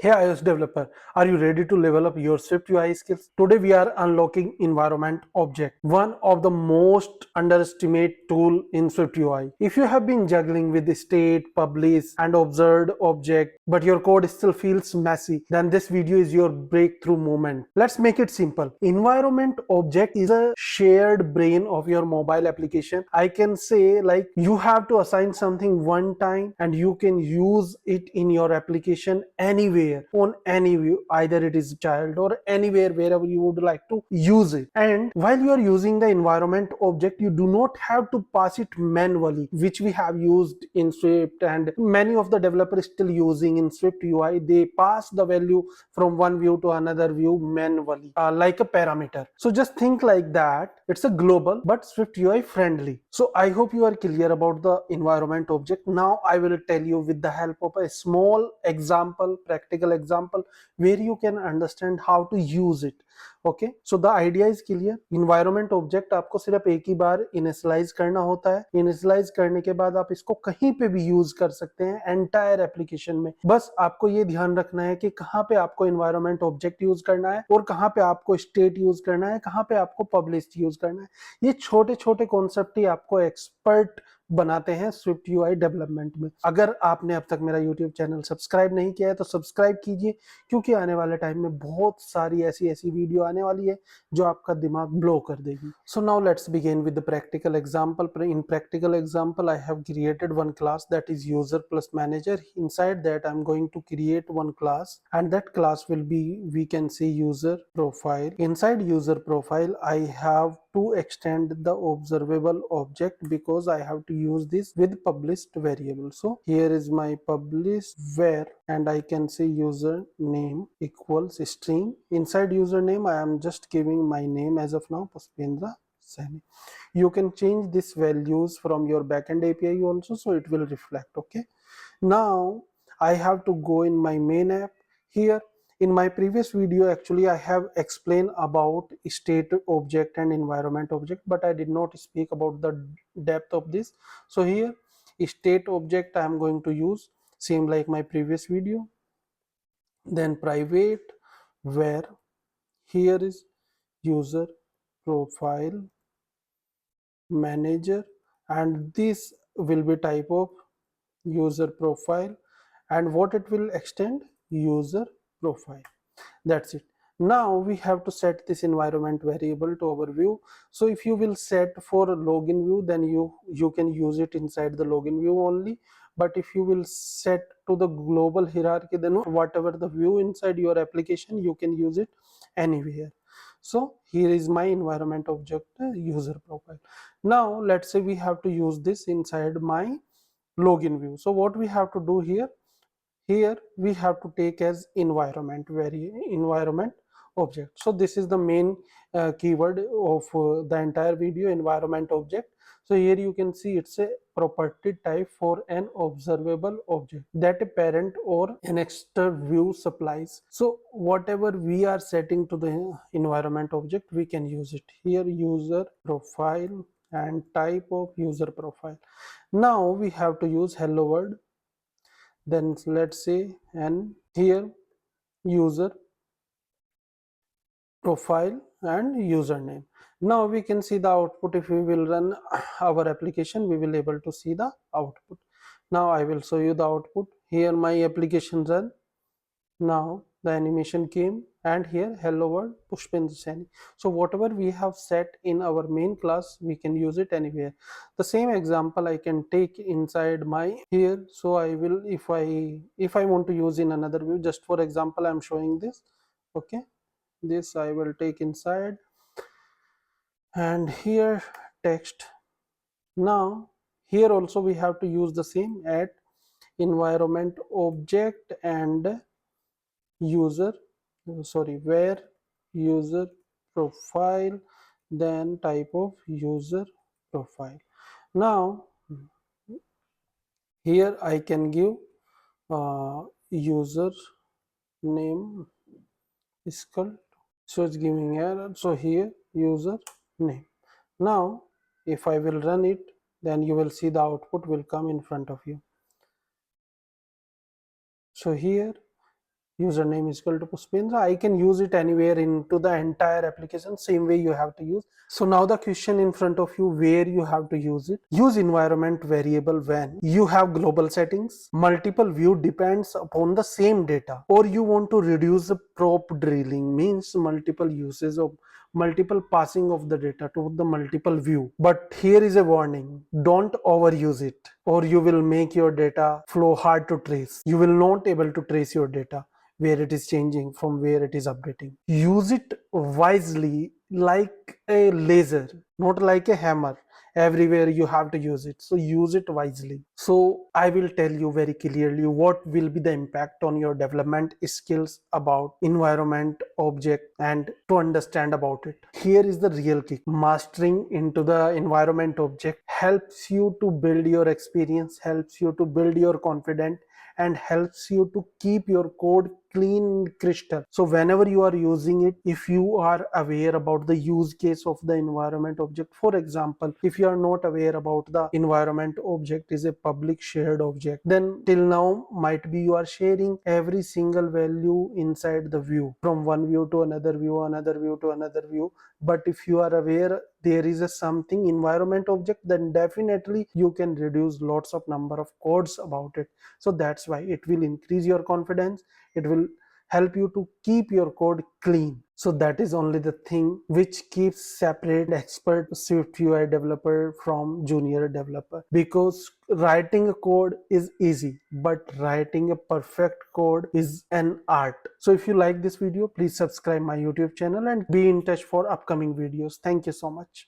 Hey iOS developer, are you ready to level up your SwiftUI skills? Today we are unlocking environment object, one of the most underestimated tool in SwiftUI. If you have been juggling with the state, publish and observed object, but your code still feels messy, then this video is your breakthrough moment. Let's make it simple. Environment object is a shared brain of your mobile application. I can say like you have to assign something one time and you can use it in your application anywhere on any view, either it is child or anywhere wherever you would like to use it. And while you are using the environment object, you do not have to pass it manually, which we have used in Swift and many of the developers still using in Swift UI. They pass the value from one view to another view manually, like a parameter. So just think like that. It's a global but Swift UI friendly. So I hope you are clear about the environment object. Now I will tell you with the help of a small example, practical example, where you can understand how to use it. Okay so the idea is clear. Environment object आपको सिर्फ एक ही बार initialise करना होता है. Initialise करने के बाद आप इसको कहीं पे भी यूज कर सकते हैं एंटायर एप्लीकेशन में. बस आपको ये ध्यान रखना है कि कहाँ पे आपको इन्वायरमेंट ऑब्जेक्ट यूज करना है और कहाँ पे आपको स्टेट यूज करना है, कहाँ पे आपको पब्लिश यूज करना है. ये छोटे छोटे कॉन्सेप्ट ही आपको एक्सपर्ट बनाते हैं स्विफ्ट यूआई डेवलपमेंट में. अगर आपने अब तक मेरा यूट्यूब चैनल सब्सक्राइब नहीं किया है तो सब्सक्राइब कीजिए, क्योंकि आने वाले टाइम में बहुत सारी ऐसी वीडियो आने वाली है जो आपका दिमाग ब्लो कर देगी. So now let's begin with the practical example. In practical example I have created one class that is user plus manager. Inside that I am going to create one class and that class will be, we can say user profile. Inside user profile I have to extend the observable object because I have to use this with published variable. So here is my published where, and I can say username equals string. Inside username I am just giving my name as of now, Pushpendra Saini. You can change these values from your backend API also, so it will reflect. Okay, now I have to go in my main app. Here in my previous video actually I have explained about state object and environment object, but I did not speak about the depth of this. So here state object I am going to use same like my previous video. Then private where, here is user profile manager, and this will be type of user profile, and what it will extend, user profile. That's it. Now we have to set this environment variable to our view. So if you will set for a login view, then you can use it inside the login view only. But if you will set to the global hierarchy, then whatever the view inside your application, you can use it anywhere. So here is my environment object, user profile. Now let's say we have to use this inside my login view. So what we have to do here, we have to take as environment environment object. So this is the main keyword of the entire video, environment object. So here you can see it's a property type for an observable object that a parent or an extra view supplies. So whatever we are setting to the environment object, we can use it here. User profile and type of user profile. Now we have to use hello world. Then let's say, and here user profile and username. Now we can see the output. If we will run our application, we will able to see the output. Now I will show you the output. Here my application run. Now the animation came, and here hello world Pushpendra Saini. So whatever we have set in our main class, we can use it anywhere. The same example I can take inside my here. So I will, if I want to use in another view, just for example I'm showing this. Okay, this I will take inside, and here text. Now here also we have to use the same at environment object and user, sorry, where user profile, then type of user profile. Now here I can give user name equal, so it's giving error. So here user name. Now if I will run it, then you will see the output will come in front of you. So here username is equal to Pushpendra. I can use it anywhere into the entire application, same way you have to use. So now the question in front of you, where you have to use it. Use environment variable when you have global settings, multiple view depends upon the same data, or you want to reduce the prop drilling, means multiple uses of multiple passing of the data to the multiple view. But here is a warning, don't overuse it, or you will make your data flow hard to trace. You will not able to trace your data, where it is changing from where it is updating. Use it wisely, like a laser, not like a hammer. Everywhere you have to use it, so use it wisely. So I will tell you very clearly what will be the impact on your development skills about environment object, and to understand about it, here is the real kick. Mastering into the environment object helps you to build your experience, helps you to build your confidence, and helps you to keep your code clean and crystal. So whenever you are using it, if you are aware about the use case of the environment object, for example, if you are not aware about the environment object is a public shared object, then till now might be you are sharing every single value inside the view, from one view to another view, another view to another view. But if you are aware there is a something environment object, then definitely you can reduce lots of number of codes about it. So that's why it will increase your confidence, it will help you to keep your code clean. So that is only the thing which keeps separate expert SwiftUI developer from junior developer, because writing a code is easy, but writing a perfect code is an art. So if you like this video, please subscribe my YouTube channel and be in touch for upcoming videos. Thank you so much.